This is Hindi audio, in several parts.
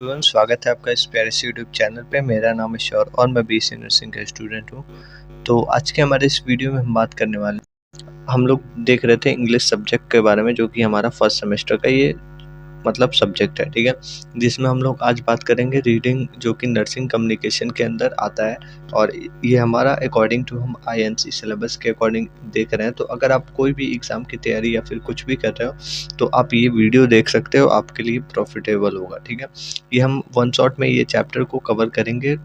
एवरीवन, स्वागत है आपका इस प्यारे से यूट्यूब चैनल पे। मेरा नाम है शौर और मैं बीएससी नर्सिंग का स्टूडेंट हूँ। तो आज के हमारे इस वीडियो में हम बात करने वाले, हम लोग देख रहे थे इंग्लिश सब्जेक्ट के बारे में, जो कि हमारा फर्स्ट सेमेस्टर का ये मतलब सब्जेक्ट है, ठीक है। जिसमें हम लोग आज बात करेंगे रीडिंग, जो कि नर्सिंग कम्युनिकेशन के अंदर आता है। और ये हमारा अकॉर्डिंग टू हम आईएनसी सिलेबस के अकॉर्डिंग देख रहे हैं। तो अगर आप कोई भी एग्ज़ाम की तैयारी या फिर कुछ भी कर रहे हो तो आप ये वीडियो देख सकते हो, आपके लिए प्रॉफिटेबल होगा, ठीक है। ये हम वन शॉट में ये चैप्टर को कवर करेंगे,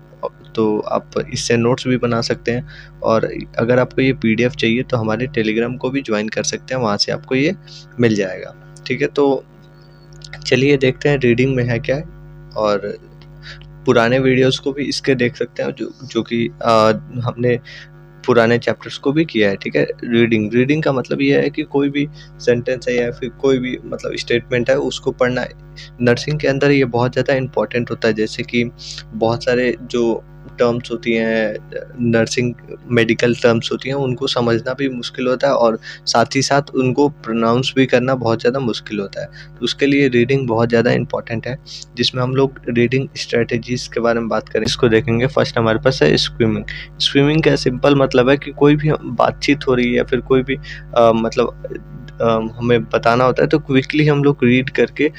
तो आप इससे नोट्स भी बना सकते हैं। और अगर आपको ये पीडीएफ चाहिए तो हमारे टेलीग्राम को भी ज्वाइन कर सकते हैं, वहाँ से आपको ये मिल जाएगा, ठीक है। तो चलिए देखते हैं रीडिंग में है क्या है। और पुराने वीडियोस को भी इसके देख सकते हैं, जो कि हमने पुराने चैप्टर्स को भी किया है, ठीक है। रीडिंग का मतलब ये है कि कोई भी सेंटेंस है या फिर कोई भी मतलब स्टेटमेंट है, उसको पढ़ना है। नर्सिंग के अंदर ये बहुत ज़्यादा इम्पोर्टेंट होता है, जैसे कि बहुत सारे जो टर्म्स होती हैं, नर्सिंग मेडिकल टर्म्स होती हैं, उनको समझना भी मुश्किल होता है और साथ ही साथ उनको प्रोनाउंस भी करना बहुत ज़्यादा मुश्किल होता है। तो उसके लिए रीडिंग बहुत ज़्यादा इम्पोर्टेंट है, जिसमें हम लोग रीडिंग स्ट्रेटजीज़ के बारे में बात करें, इसको देखेंगे। फर्स्ट हमारे पास है स्विमिंग। स्विमिंग का सिंपल मतलब है कि कोई भी बातचीत हो रही है या फिर कोई भी हमें बताना होता है, तो क्विकली हम लोग रीड करके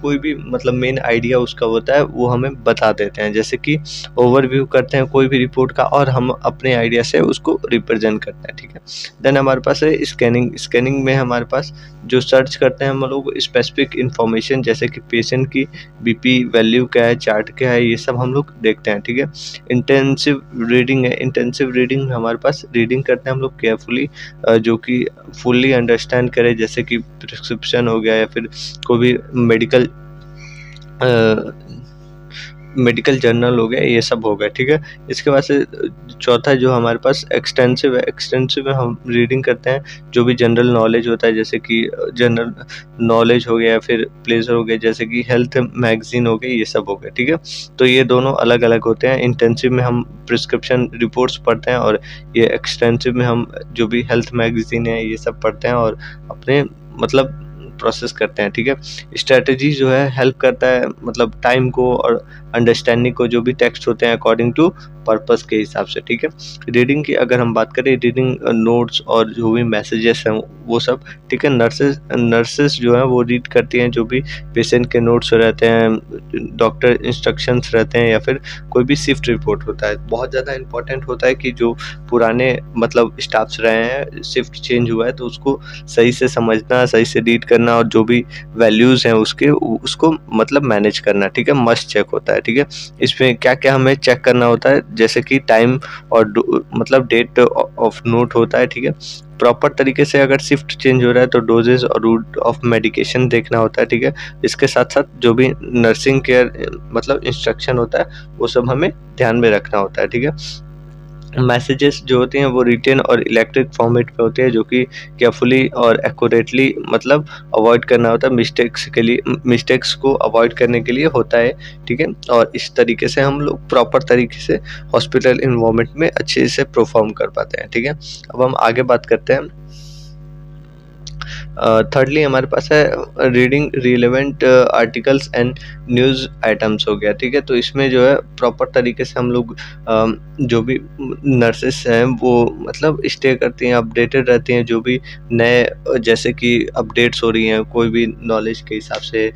कोई भी मतलब मेन आइडिया उसका होता है वो हमें बता देते हैं, जैसे कि ओवरव्यू करते हैं कोई भी रिपोर्ट का और हम अपने आइडिया से उसको रिप्रेजेंट करते हैं, ठीक है। देन हमारे पास है स्कैनिंग। स्कैनिंग में हमारे पास जो सर्च करते हैं हम लोग स्पेसिफिक इंफॉर्मेशन, जैसे कि पेशेंट की बीपी वैल्यू क्या है, चार्ट क्या है, ये सब हम लोग देखते हैं, ठीक है। इंटेंसिव रीडिंग है। इंटेंसिव रीडिंग में हमारे पास रीडिंग करते हैं हम लोग केयरफुली, जो कि फुल्ली अंडरस्टैंड करें, जैसे कि प्रिस्क्रिप्शन हो गया या फिर कोई भी मेडिकल जर्नल हो गया, ये सब हो गया, ठीक है। इसके बाद से चौथा जो हमारे पास एक्सटेंसिव है। एक्सटेंसिव में हम रीडिंग करते हैं जो भी जनरल नॉलेज होता है, जैसे कि जनरल नॉलेज हो गया या फिर प्लेजर हो गया, जैसे कि हेल्थ मैगजीन हो गई, ये सब हो गया, ठीक है। तो ये दोनों अलग अलग होते हैं। इंटेंसिव में हम प्रिस्क्रिप्शन रिपोर्ट्स पढ़ते हैं और ये एक्सटेंसिव में हम जो भी हेल्थ मैगजीन है ये सब पढ़ते हैं और अपने मतलब प्रोसेस करते हैं, ठीक है। स्ट्रेटजी जो है हेल्प करता है मतलब टाइम को और अंडरस्टैंडिंग को, जो भी टेक्स्ट होते हैं अकॉर्डिंग टू पर्पस के हिसाब से, ठीक है। रीडिंग की अगर हम बात करें, रीडिंग नोट्स और जो भी मैसेजेस हैं वो सब, ठीक है। नर्सेस जो है वो रीड करती हैं जो भी पेशेंट के नोट्स रहते हैं, डॉक्टर इंस्ट्रक्शंस रहते हैं या फिर कोई भी शिफ्ट रिपोर्ट होता है। बहुत ज़्यादा इंपॉर्टेंट होता है कि जो पुराने मतलब स्टाफ्स रहे हैं, शिफ्ट चेंज हुआ है तो उसको सही से समझना, सही से रीड करना और जो भी वैल्यूज़ हैं उसके उसको मतलब मैनेज करना, ठीक है। मस्ट चेक होता है, ठीक है। इसमें क्या-क्या हमें चेक करना होता है, जैसे कि टाइम और मतलब डेट ऑफ नोट होता है, ठीक है। प्रॉपर तरीके से अगर शिफ्ट चेंज हो रहा है तो डोजेज और रूट ऑफ मेडिकेशन देखना होता है, ठीक है। इसके साथ-साथ जो भी नर्सिंग केयर मतलब इंस्ट्रक्शन होता है वो सब हमें ध्यान में रखना होता है, ठीक है। मैसेजेस जो होती हैं वो रिटेन और इलेक्ट्रिक फॉर्मेट में होते हैं, जो कि केयरफुली और एक्यूरेटली मतलब अवॉइड करना होता है, मिस्टेक्स को अवॉइड करने के लिए होता है, ठीक है। और इस तरीके से हम लोग प्रॉपर तरीके से हॉस्पिटल इन्वायरमेंट में अच्छे से परफॉर्म कर पाते हैं, ठीक है। अब हम आगे बात करते हैं। थर्डली हमारे पास है reading relevant articles and news items हो गया, ठीक है। तो इसमें जो है प्रॉपर तरीके से हम लोग जो भी नर्सेस हैं वो मतलब स्टे करती हैं, अपडेटेड रहती हैं, जो भी नए जैसे कि अपडेट्स हो रही हैं कोई भी नॉलेज के हिसाब से,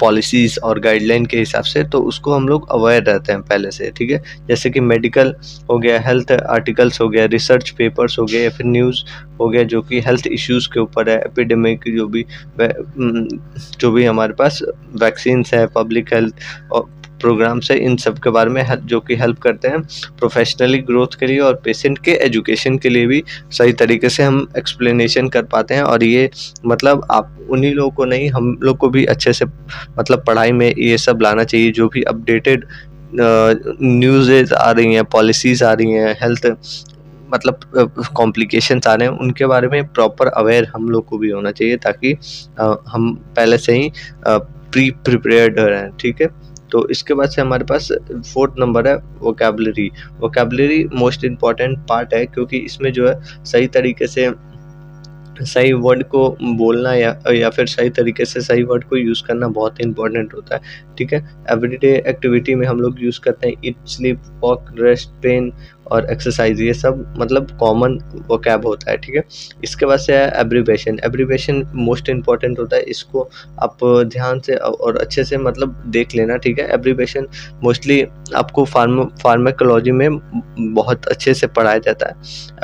पॉलिसीज़ और गाइडलाइन के हिसाब से, तो उसको हम लोग अवेयर रहते हैं पहले से, ठीक है। जैसे कि मेडिकल हो गया, हेल्थ आर्टिकल्स हो गया, रिसर्च पेपर्स हो गए या फिर न्यूज़ हो गया जो कि हेल्थ इश्यूज़ के ऊपर है, एपिडेमिक जो भी हमारे पास वैक्सीन्स है, पब्लिक हेल्थ और प्रोग्राम्स है, इन सब के बारे में जो कि हेल्प करते हैं प्रोफेशनली ग्रोथ के लिए और पेशेंट के एजुकेशन के लिए भी सही तरीके से हम एक्सप्लेनेशन कर पाते हैं। और ये मतलब आप उन्हीं लोगों को नहीं, हम लोग को भी अच्छे से मतलब पढ़ाई में ये सब लाना चाहिए, जो भी अपडेटेड न्यूज़ेज आ रही हैं, पॉलिसीज़ आ रही हैं, हेल्थ मतलब कॉम्प्लिकेशंस आ रहे हैं, उनके बारे में प्रॉपर अवेयर हम लोग को भी होना चाहिए, ताकि हम पहले से ही प्रिपेयर्ड रहें, ठीक है। तो इसके बाद से हमारे पास फोर्थ नंबर है vocabulary. Vocabulary most important part है, क्योंकि इसमें जो है सही तरीके से सही वर्ड को बोलना या फिर सही तरीके से सही वर्ड को यूज़ करना बहुत इम्पोर्टेंट होता है। ठीक है। एवरीडे एक्टिविटी में हम लोग यूज़ करते हैं ईट, स्लीप, वॉक, रेस्ट, पेन और एक्सरसाइज, ये सब मतलब कॉमन वोकैब होता है, ठीक है। इसके बाद से है एब्रीविएशन। एब्रीविएशन मोस्ट इंपॉर्टेंट होता है, इसको आप ध्यान से और अच्छे से मतलब देख लेना, ठीक है। एब्रीविएशन मोस्टली आपको फार्माकोलॉजी में बहुत अच्छे से पढ़ाया जाता है।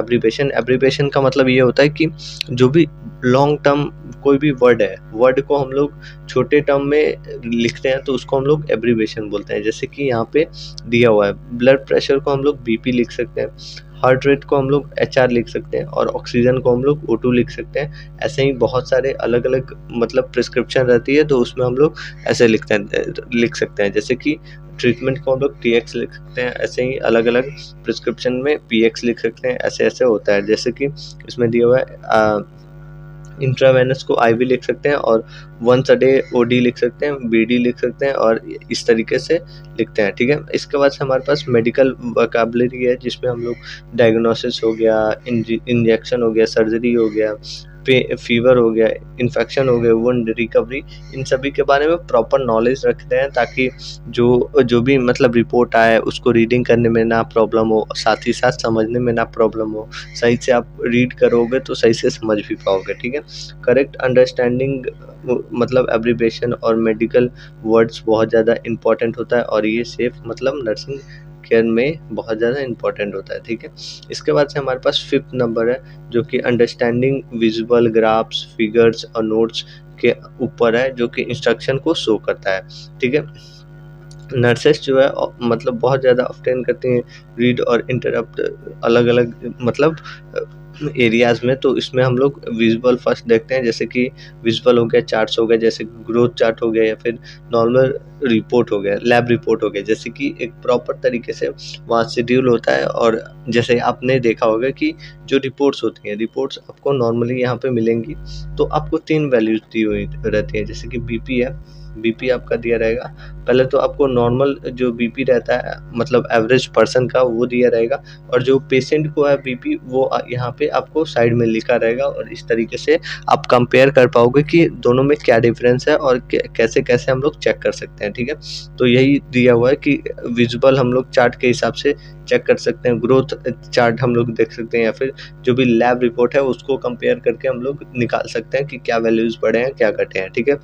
एब्रीविएशन एब्रीविएशन का मतलब ये होता है कि जो भी लॉन्ग टर्म कोई भी वर्ड है, वर्ड को हम लोग छोटे टर्म में लिखते हैं तो उसको हम लोग एब्रीविएशन बोलते हैं। जैसे कि यहाँ पे दिया हुआ है, ब्लड प्रेशर को हम लोग बीपी लिख सकते हैं, हार्ट रेट को हम लोग एचआर लिख सकते हैं और ऑक्सीजन को हम लोग O2 लिख सकते हैं। ऐसे ही बहुत सारे अलग अलग मतलब प्रिस्क्रिप्शन रहती है तो उसमें हम लोग ऐसे लिख सकते हैं। जैसे कि ट्रीटमेंट को हम लोग TX लिख सकते हैं, ऐसे ही अलग अलग प्रिस्क्रिप्शन में PX लिख सकते हैं, ऐसे ऐसे होता है। जैसे कि इसमें दिया हुआ है इंट्रावेनस को IV लिख सकते हैं और वंस अ डे OD लिख सकते हैं, BD लिख सकते हैं और इस तरीके से लिखते हैं, ठीक है। इसके बाद से हमारे पास मेडिकल वोकैबुलरी है जिसमें हम लोग डायग्नोसिस हो गया, इंजेक्शन हो गया, सर्जरी हो गया, फीवर हो गया, इन्फेक्शन हो गया, वुंड रिकवरी, इन सभी के बारे में प्रॉपर नॉलेज रखते हैं ताकि जो भी मतलब रिपोर्ट आए उसको रीडिंग करने में ना प्रॉब्लम हो, साथ ही साथ समझने में ना प्रॉब्लम हो। सही से आप रीड करोगे तो सही से समझ भी पाओगे, ठीक है। करेक्ट अंडरस्टैंडिंग मतलब एब्रीविएशन और मेडिकल वर्ड्स बहुत ज़्यादा इंपॉर्टेंट होता है और ये सेफ मतलब नर्सिंग केयर में बहुत ज़्यादा इंपॉर्टेंट होता है, ठीक है। इसके बाद से हमारे पास 5th नंबर है जो कि अंडरस्टैंडिंग विजुअल ग्राफ्स, फिगर्स और नोट्स के ऊपर है, जो कि इंस्ट्रक्शन को शो करता है, ठीक है। नर्सेस जो है मतलब बहुत ज़्यादा ऑफ्टेन करती हैं रीड और इंटरप्ट अलग अलग मतलब एरियाज़ में, तो इसमें हम लोग विजुअल फर्स्ट देखते हैं। जैसे कि विजुअल हो गया, चार्ट्स हो गया, जैसे ग्रोथ चार्ट हो गया या फिर नॉर्मल रिपोर्ट हो गया, लैब रिपोर्ट हो गया, जैसे कि एक प्रॉपर तरीके से वहाँ शेड्यूल होता है। और जैसे आपने देखा होगा कि जो रिपोर्ट्स होती हैं, रिपोर्ट्स आपको नॉर्मली यहाँ पे मिलेंगी तो आपको 3 वैल्यूज दी हुई रहती हैं। जैसे कि बीपी है, बीपी आपका दिया रहेगा। पहले तो आपको नॉर्मल जो बीपी रहता है मतलब एवरेज पर्सन का वो दिया रहेगा और जो पेशेंट को है बीपी वो यहाँ पे आपको साइड में लिखा रहेगा और इस तरीके से आप कंपेयर कर पाओगे कि दोनों में क्या डिफरेंस है और कैसे कैसे हम लोग चेक कर सकते हैं, ठीक है। तो यही दिया हुआ है कि विजुअल हम लोग चार्ट के हिसाब से चेक कर सकते हैं, ग्रोथ चार्ट हम लोग देख सकते हैं या फिर जो भी लैब रिपोर्ट है उसको कंपेयर करके हम लोग निकाल सकते हैं कि क्या वैल्यूज बढ़े हैं क्या घटे हैं, ठीक है।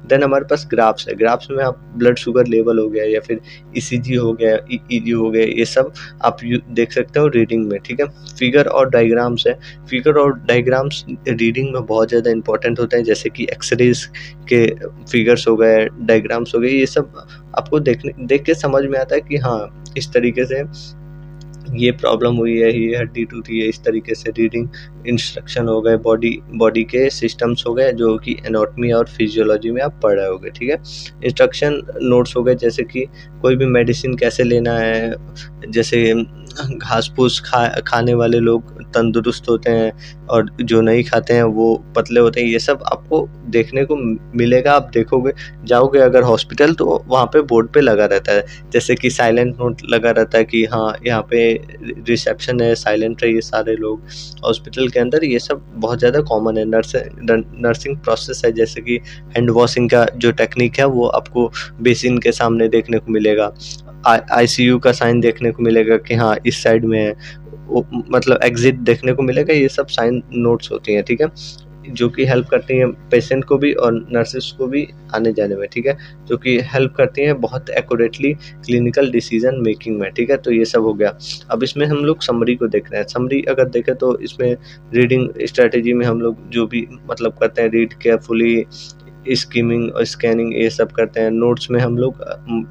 देन हमारे पास ग्राफ्स है। ग्राफ्स में आप ब्लड शुगर लेवल हो गया या फिर ECG हो गया, EEG हो गया, ये सब आप देख सकते हो रीडिंग में, ठीक है। फिगर और डायग्राम्स है। फिगर और डायग्राम्स रीडिंग में बहुत ज़्यादा इंपॉर्टेंट होते हैं। जैसे कि एक्सरेज के फिगर्स हो गए, डायग्राम्स हो गए, ये सब आपको देख के समझ में आता है कि हाँ इस तरीके से ये प्रॉब्लम हुई है, ये हड्डी टूटी है, इस तरीके से रीडिंग इंस्ट्रक्शन हो गए, बॉडी के सिस्टम्स हो गए जो कि एनाटॉमी और फिजियोलॉजी में आप पढ़ रहे होगे, ठीक है। इंस्ट्रक्शन नोट्स हो गए, जैसे कि कोई भी मेडिसिन कैसे लेना है, जैसे घास फूस खाने वाले लोग तंदुरुस्त होते हैं और जो नहीं खाते हैं वो पतले होते हैं, ये सब आपको देखने को मिलेगा। आप देखोगे, जाओगे अगर हॉस्पिटल तो वहाँ पे बोर्ड पे लगा रहता है, जैसे कि साइलेंट नोट लगा रहता है कि हाँ यहाँ पे रिसेप्शन है, साइलेंट है ये सारे लोग। हॉस्पिटल के अंदर ये सब बहुत ज़्यादा कॉमन है। नर्सिंग प्रोसेस है, जैसे कि हैंड वॉशिंग का जो टेक्निक है वो आपको बेसिन के सामने देखने को मिलेगा, ICU का साइन देखने को मिलेगा कि हाँ इस साइड में है, मतलब एग्जिट देखने को मिलेगा। ये सब साइन नोट्स होती हैं, ठीक है, जो कि हेल्प करती हैं पेशेंट को भी और नर्सेस को भी आने जाने में, ठीक है, जो कि हेल्प करती हैं बहुत एक्यूरेटली क्लिनिकल डिसीजन मेकिंग में, ठीक है। तो ये सब हो गया। अब इसमें हम लोग समरी को देख रहे हैं। समरी अगर देखें तो इसमें रीडिंग स्ट्रेटेजी में हम लोग जो भी मतलब करते हैं, रीड केयरफुली, स्कीमिंग और स्कैनिंग ये सब करते हैं। नोट्स में हम लोग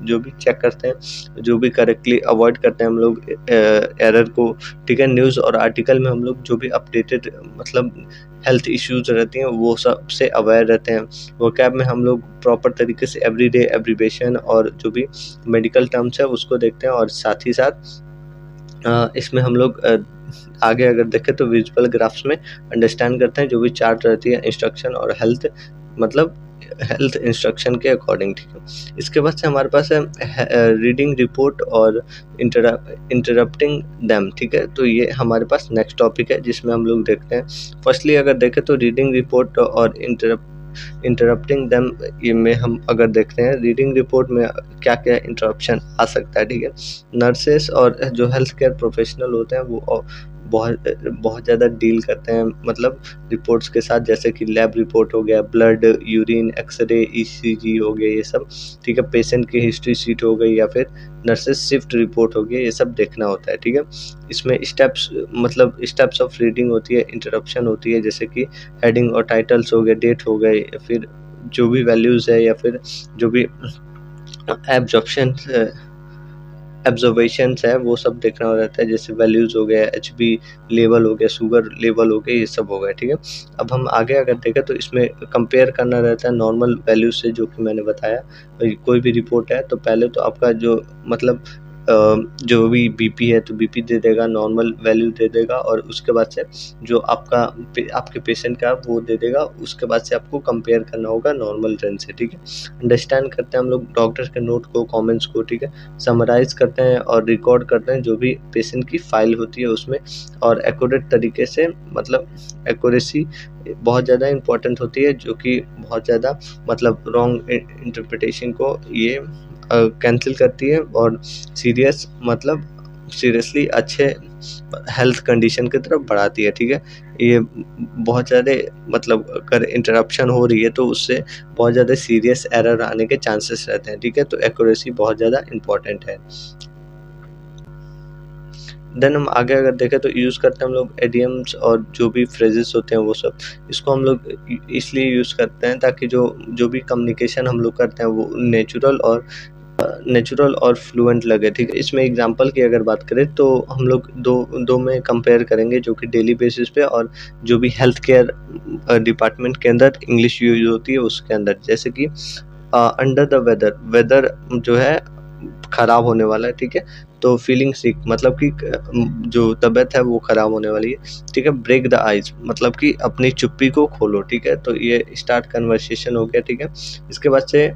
जो भी चेक करते हैं, जो भी करेक्टली अवॉइड करते हैं हम लोग एरर को, ठीक है। न्यूज़ और आर्टिकल में हम लोग जो भी अपडेटेड मतलब हेल्थ इश्यूज रहती हैं वो सब से अवेयर रहते हैं। वोकैब में हम लोग प्रॉपर तरीके से एवरीडे एब्रीविएशन और जो भी मेडिकल टर्म्स है उसको देखते हैं और साथ ही साथ इसमें हम लोग आगे अगर देखें तो विजुअल ग्राफ्स में अंडरस्टैंड करते हैं जो भी चार्ट रहती है इंस्ट्रक्शन और हेल्थ मतलब हेल्थ इंस्ट्रक्शन के अकॉर्डिंग, ठीक है। इसके बाद से हमारे पास है रीडिंग रिपोर्ट और इंटरप्टिंग दैम, ठीक है। तो ये हमारे पास नेक्स्ट टॉपिक है जिसमें हम लोग देखते हैं। फर्स्टली अगर देखें तो रीडिंग रिपोर्ट और इंटरप्टिंग देम ये में हम अगर देखते हैं रीडिंग रिपोर्ट में क्या-क्या इंटरप्शन आ सकता है, ठीक है। नर्सेस और जो हेल्थ केयर प्रोफेशनल होते हैं वो बहुत ज़्यादा डील करते हैं मतलब रिपोर्ट्स के साथ, जैसे कि लैब रिपोर्ट हो गया, ब्लड, यूरिन, एक्स-रे, ईसीजी हो गया ये सब, ठीक है। पेशेंट की हिस्ट्री शीट हो गई या फिर नर्सेस शिफ्ट रिपोर्ट हो गया, ये सब देखना होता है, ठीक है। इसमें स्टेप्स ऑफ रीडिंग होती है, इंटरप्शन होती है, जैसे कि हेडिंग और टाइटल्स हो गए, डेट हो गए, या फिर जो भी वैल्यूज़ है या फिर जो भी ऑब्जर्वेशंस है वो सब देखना रहता है, जैसे वैल्यूज़ हो गया, एचबी लेवल हो गया, शुगर लेवल हो गया, ये सब हो गया, ठीक है। अब हम आगे अगर देखें तो इसमें कंपेयर करना रहता है नॉर्मल वैल्यू से, जो कि मैंने बताया। कोई भी रिपोर्ट है तो पहले तो आपका जो मतलब जो भी बीपी है तो बीपी दे देगा, नॉर्मल वैल्यू दे देगा, और उसके बाद से जो आपके पेशेंट का वो दे देगा, उसके बाद से आपको कंपेयर करना होगा नॉर्मल रेंज से, ठीक है। अंडरस्टैंड करते हैं हम लोग डॉक्टर के नोट को, कमेंट्स को, ठीक है। समराइज़ करते हैं और रिकॉर्ड करते हैं जो भी पेशेंट की फ़ाइल होती है उसमें, और एक्यूरेट तरीके से मतलब एक्यूरेसी बहुत ज़्यादा इम्पोर्टेंट होती है, जो कि बहुत ज़्यादा मतलब रॉन्ग इंटरप्रिटेशन को ये कैंसल करती है, और सीरियसली अच्छे हेल्थ कंडीशन की तरफ बढ़ाती है, ठीक है। ये बहुत ज़्यादा मतलब अगर इंटरप्शन हो रही है तो उससे बहुत ज़्यादा सीरियस एरर आने के चांसेस रहते हैं, ठीक है। तो एक्यूरेसी बहुत ज़्यादा इम्पोर्टेंट है। देन हम आगे अगर देखें तो यूज़ करते हैं हम लोग एडियम्स और जो भी फ्रेजेस होते हैं वो सब, इसको हम लोग इसलिए यूज़ करते हैं ताकि जो भी कम्युनिकेशन हम लोग करते हैं वो नेचुरल और फ्लुएंट लगे, ठीक है। इसमें एग्जांपल की अगर बात करें तो हम लोग दो में कंपेयर करेंगे, जो कि डेली बेसिस पे और जो भी हेल्थ केयर डिपार्टमेंट के अंदर इंग्लिश यूज़ होती है उसके अंदर, जैसे कि अंडर द वेदर जो है खराब होने वाला है, ठीक है। तो फीलिंग सिक मतलब कि जो तबीयत है वो खराब होने वाली है, ठीक है। ब्रेक द आइज मतलब कि अपनी चुप्पी को खोलो, ठीक है। तो ये स्टार्ट कन्वर्सेशन हो गया, ठीक है। इसके बाद से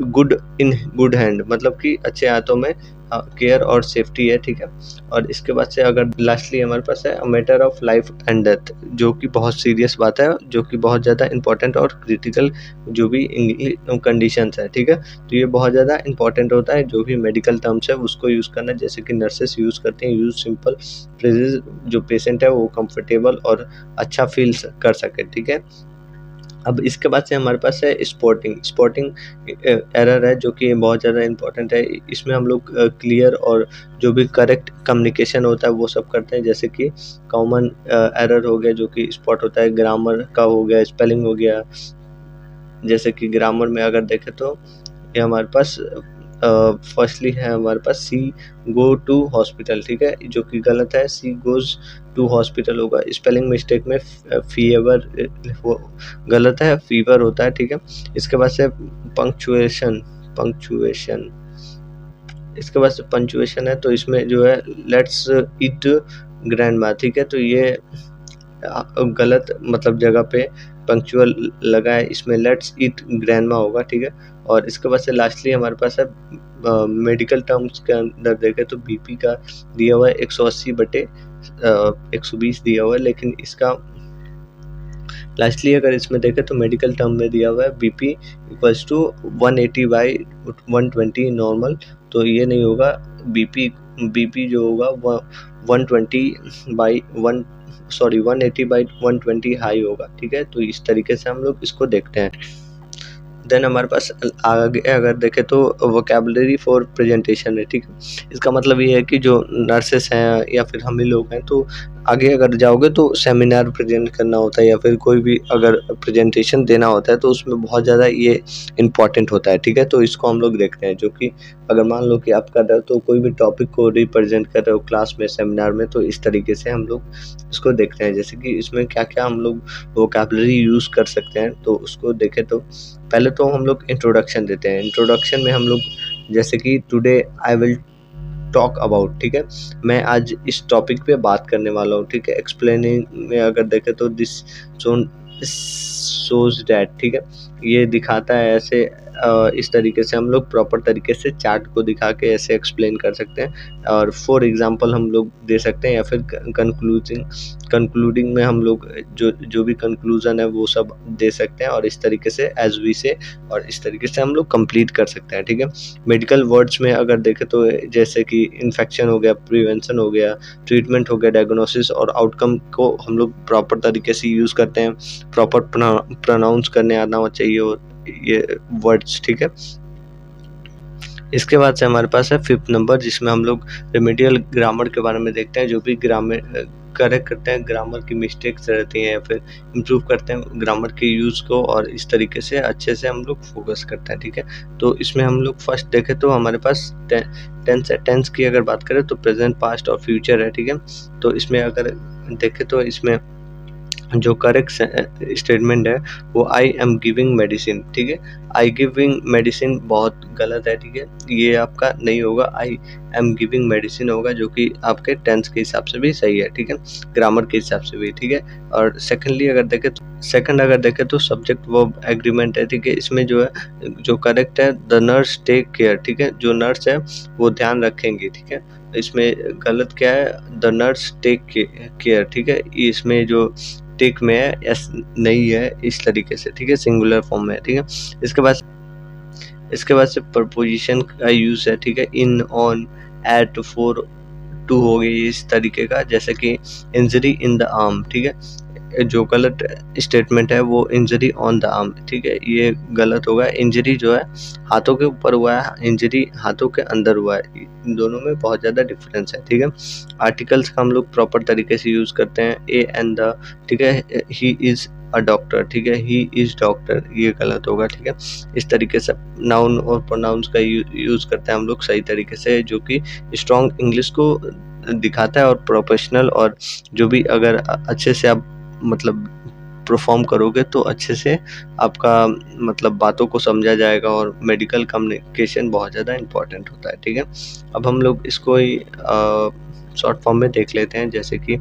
गुड इन गुड हैंड मतलब कि अच्छे हाथों में केयर और सेफ्टी है, ठीक है। और इसके बाद से अगर लास्टली हमारे पास है matter of life and death, जो कि बहुत सीरियस बात है, जो कि बहुत ज़्यादा इंपॉर्टेंट और क्रिटिकल जो भी कंडीशंस है, ठीक है। तो ये बहुत ज़्यादा इंपॉर्टेंट होता है, जो भी मेडिकल टर्म्स है उसको यूज़ करना, जैसे कि नर्सेस यूज़ करते हैं, यूज़ सिंपल फ्रेजेस जो पेशेंट है वो कंफर्टेबल और अच्छा फील कर सके, ठीक है। अब इसके बाद से हमारे पास है स्पॉटिंग एरर है, जो कि बहुत ज़्यादा इम्पोर्टेंट है। इसमें हम लोग क्लियर और जो भी करेक्ट कम्युनिकेशन होता है वो सब करते हैं, जैसे कि कॉमन एरर हो गया जो कि स्पॉट होता है, ग्रामर का हो गया, स्पेलिंग हो गया। जैसे कि ग्रामर में अगर देखें तो ये हमारे पास फर्स्टली है हमारे पास सी गो टू हॉस्पिटल, ठीक है, जो कि गलत है, सी गोज़ टू हॉस्पिटल होगा। स्पेलिंग मिस्टेक में फीवर वो गलत है, फीवर होता है, ठीक है। इसके बाद से पंक्चुएशन इसके बाद से पंक्चुएशन है, तो इसमें जो है लेट्स ईट ग्रैंडमा, ठीक है। तो ये गलत मतलब जगह पे पंक्चुअल लगा है, इसमें लेट्स ईट ग्रैंडमा होगा, ठीक है। और इसके बाद से लास्टली हमारे पास है मेडिकल टर्म्स के अंदर देखें तो बीपी का दिया हुआ है 180/120 दिया हुआ है, लेकिन इसका लास्टली अगर इसमें देखें तो मेडिकल टर्म में दिया हुआ है बीपी इक्वल्स टू 180/120 नॉर्मल, तो ये नहीं होगा। बीपी जो होगा वह 180/120 हाई होगा, ठीक है। तो इस तरीके से हम लोग इसको देखते हैं। देन हमारे पास आगे अगर देखें तो वोकैबुलरी फॉर प्रेजेंटेशन है, ठीक है। इसका मतलब ये है कि जो नर्सेस हैं या फिर हम ही लोग हैं, तो आगे अगर जाओगे तो सेमिनार प्रेजेंट करना होता है या फिर कोई भी अगर प्रेजेंटेशन देना होता है, तो उसमें बहुत ज़्यादा ये इम्पॉर्टेंट होता है, ठीक है। तो इसको हम लोग देखते हैं, जो कि अगर मान लो कि आप कर रहे हो तो कोई भी टॉपिक को रिप्रेजेंट कर रहे हो क्लास में, सेमिनार में, तो इस तरीके से हम लोग इसको देखते हैं, जैसे कि इसमें क्या क्या हम लोग वोकैबुलरी यूज़ कर सकते हैं। तो उसको देखें तो पहले तो हम लोग इंट्रोडक्शन देते हैं। इंट्रोडक्शन में हम लोग जैसे कि today I will talk about, ठीक है, मैं आज इस टॉपिक पे बात करने वाला हूँ, ठीक है। एक्सप्लेनिंग में अगर देखें तो दिस शोज डैट, ठीक है, ये दिखाता है, ऐसे इस तरीके से हम लोग प्रॉपर तरीके से चार्ट को दिखा के ऐसे एक्सप्लेन कर सकते हैं, और फॉर एग्जांपल हम लोग दे सकते हैं, या फिर कंक्लूडिंग में हम लोग जो जो भी कंक्लूजन है वो सब दे सकते हैं, और इस तरीके से एज वी से, और इस तरीके से हम लोग कंप्लीट कर सकते हैं। ठीक है, मेडिकल वर्ड्स में अगर देखें तो जैसे कि इन्फेक्शन हो गया, प्रिवेंशन हो गया, ट्रीटमेंट हो गया, डायग्नोसिस और आउटकम को हम लोग प्रॉपर तरीके से यूज़ करते हैं, प्रॉपर प्रोनाउंस करने आना चाहिए और ये वर्ड्स। ठीक है, इसके बाद से हमारे पास है 5th नंबर, जिसमें हम लोग रेमेडियल ग्रामर के बारे में देखते हैं। जो भी ग्रामर करेक्ट करते हैं, ग्रामर की मिस्टेक्स रहती हैं, या फिर इम्प्रूव करते हैं ग्रामर के यूज़ को, और इस तरीके से अच्छे से हम लोग फोकस करते हैं। ठीक है, तो इसमें हम लोग फर्स्ट देखें तो हमारे पास टेंस है। टेंस की अगर बात करें तो प्रेजेंट, पास्ट और फ्यूचर है। ठीक है, तो इसमें अगर देखें तो इसमें जो करेक्ट स्टेटमेंट है वो आई एम गिविंग मेडिसिन। ठीक है, आई गिविंग मेडिसिन बहुत गलत है। ठीक है, ये आपका नहीं होगा, आई एम गिविंग मेडिसिन होगा, जो कि आपके टेंस के हिसाब से भी सही है। ठीक है, ग्रामर के हिसाब से भी। ठीक है, और सेकेंडली अगर देखें तो सब्जेक्ट वर्ब एग्रीमेंट है। ठीक है, इसमें जो है जो करेक्ट है, द नर्स टेक केयर। ठीक है, जो नर्स है वो ध्यान रखेंगे। ठीक है, इसमें गलत क्या है, द नर्स टेक केयर। ठीक है, इसमें जो टेक में है, एस नहीं है, इस तरीके से। ठीक है, सिंगुलर फॉर्म में है। ठीक है, इसके बाद से प्रपोजिशन का यूज है। ठीक है, इन, ऑन, एट, फॉर, टू हो गई इस तरीके का, जैसे कि इंजरी इन द आर्म। ठीक है, जो गलत स्टेटमेंट है वो इंजरी ऑन द आर्म। ठीक है, ये गलत होगा। इंजरी जो है हाथों के ऊपर हुआ है, इंजरी हाथों के अंदर हुआ है, इन दोनों में बहुत ज़्यादा डिफरेंस है। ठीक है, आर्टिकल्स का हम लोग प्रॉपर तरीके से यूज़ करते हैं, ए एंड द। ठीक है, ही इज़ अ डॉक्टर। ठीक है, ही इज़ डॉक्टर, ये गलत होगा। ठीक है, इस तरीके से नाउन और प्रोनाउंस का यूज़ करते हैं हम लोग सही तरीके से, जो कि स्ट्रॉन्ग इंग्लिश को दिखाता है, और प्रोफेशनल, और जो भी अगर अच्छे से आप मतलब परफॉर्म करोगे तो अच्छे से आपका मतलब बातों को समझा जाएगा, और मेडिकल कम्युनिकेशन बहुत ज़्यादा इम्पोर्टेंट होता है। ठीक है, अब हम लोग इसको ही शॉर्ट फॉर्म में देख लेते हैं, जैसे कि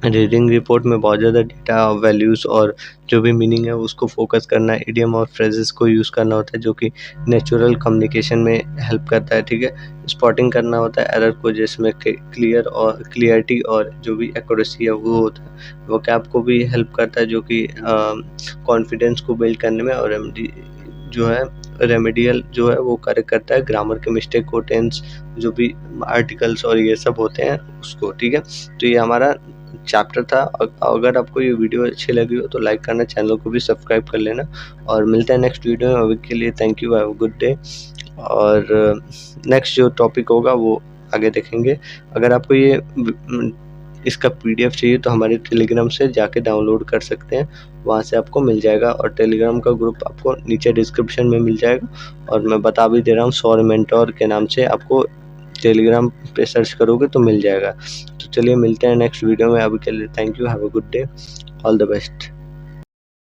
रीडिंग रिपोर्ट में बहुत ज़्यादा डेटा, वैल्यूज़ और जो भी मीनिंग है उसको फोकस करना है, इडियम और फ्रेजेस को यूज़ करना होता है, जो कि नेचुरल कम्युनिकेशन में हेल्प करता है। ठीक है, स्पॉटिंग करना होता है एरर को, जिसमें क्लियर और क्लियरिटी और जो भी एक्यूरेसी है वो होता है। वो क्या आपको भी हेल्प करता है, जो कि कॉन्फिडेंस को बिल्ड करने में, और जो है रेमेडियल जो है वो करेक्ट करता है ग्रामर के मिस्टेक को, टेंस जो भी आर्टिकल्स और ये सब होते हैं उसको। ठीक है, तो ये हमारा चैप्टर था। अगर आपको ये वीडियो अच्छी लगी हो तो लाइक करना, चैनल को भी सब्सक्राइब कर लेना, और मिलते हैं नेक्स्ट वीडियो में। अभी के लिए thank you, have a good day, और नेक्स्ट जो टॉपिक होगा वो आगे देखेंगे। अगर आपको ये इसका PDF चाहिए तो हमारे टेलीग्राम से जाके डाउनलोड कर सकते हैं, वहाँ से आपको मिल जाएगा, और टेलीग्राम का ग्रुप आपको नीचे डिस्क्रिप्शन में मिल जाएगा, और मैं बता भी दे रहा हूँ, सौर मेंटोर के नाम से आपको टेलीग्राम पे सर्च करोगे तो मिल जाएगा। तो चलिए मिलते हैं नेक्स्ट वीडियो में। अभी के लिए thank you, have a good day, all the best.